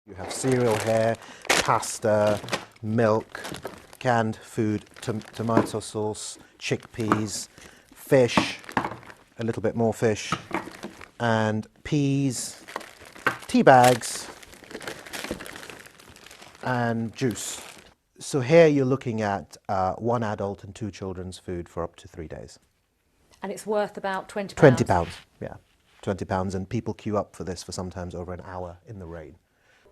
You have cereal here, pasta, milk, canned food, tomato sauce, chickpeas, fish, a little bit more fish, and peas, tea bags, and juice. So here you're looking at one adult and two children's food for up to 3 days. And it's worth about £20? £20, yeah. £20, and people queue up for this for sometimes over an hour in the rain.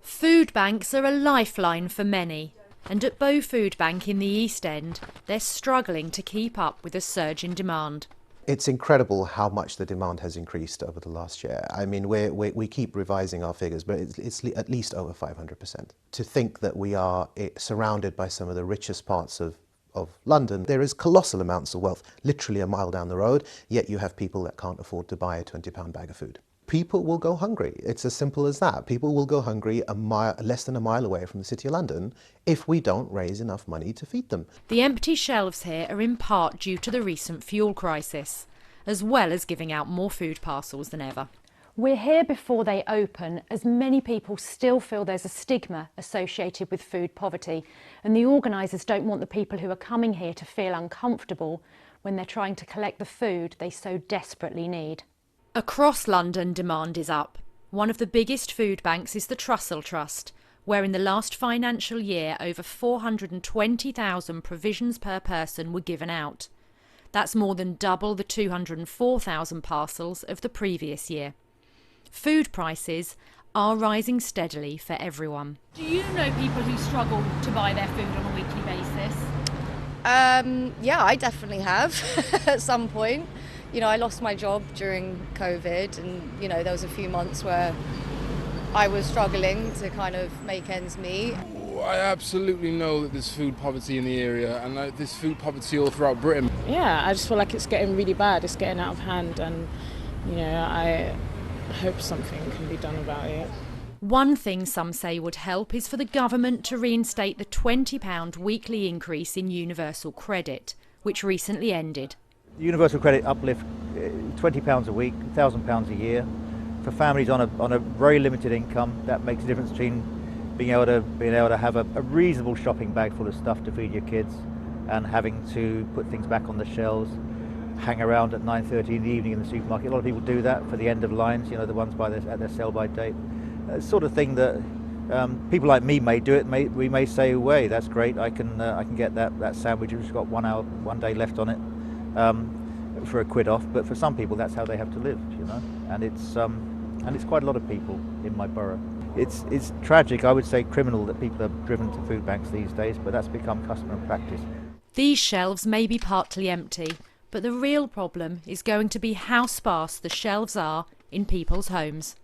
Food banks are a lifeline for many, and at Bow Foodbank in the East End, they're struggling to keep up with a surge in demand. It's incredible how much the demand has increased over the last year. I mean, we keep revising our figures, but it's at least over 500%. To think that we are surrounded by some of the richest parts of London, there is colossal amounts of wealth literally a mile down the road, yet you have people that can't afford to buy a £20 bag of food. People will go hungry. It's as simple as that. People will go hungry less than a mile away from the City of London if we don't raise enough money to feed them. The empty shelves here are in part due to the recent fuel crisis, as well as giving out more food parcels than ever. We're here before they open, as many people still feel there's a stigma associated with food poverty, and the organisers don't want the people who are coming here to feel uncomfortable when they're trying to collect the food they so desperately need. Across London, demand is up. One of the biggest food banks is the Trussell Trust, where in the last financial year over 420,000 provisions per person were given out. That's more than double the 204,000 parcels of the previous year. Food prices are rising steadily for everyone. Do you know people who struggle to buy their food on a weekly basis? Yeah, I definitely have at some point. You know, I lost my job during COVID, and, you know, there was a few months where I was struggling to kind of make ends meet. I absolutely know that there's food poverty in the area, and there's food poverty all throughout Britain. Yeah, I just feel like it's getting really bad, it's getting out of hand, and, you know, I hope something can be done about it. One thing some say would help is for the government to reinstate the £20 weekly increase in universal credit, which recently ended. The universal credit uplift, £20 a week, £1,000 a year. For families on a very limited income, that makes a difference between being able to have a reasonable shopping bag full of stuff to feed your kids and having to put things back on the shelves, hang around at 9:30 in the evening in the supermarket. A lot of people do that for the end of lines, you know, the ones at their sell-by date. It's sort of thing that people like me may do it. We may say, "Way, that's great. I can get that sandwich which has got 1 day left on it for £1 off." But for some people, that's how they have to live, you know. And it's quite a lot of people in my borough. It's tragic, I would say criminal, that people are driven to food banks these days, but that's become custom and practice. These shelves may be partly empty, but the real problem is going to be how sparse the shelves are in people's homes.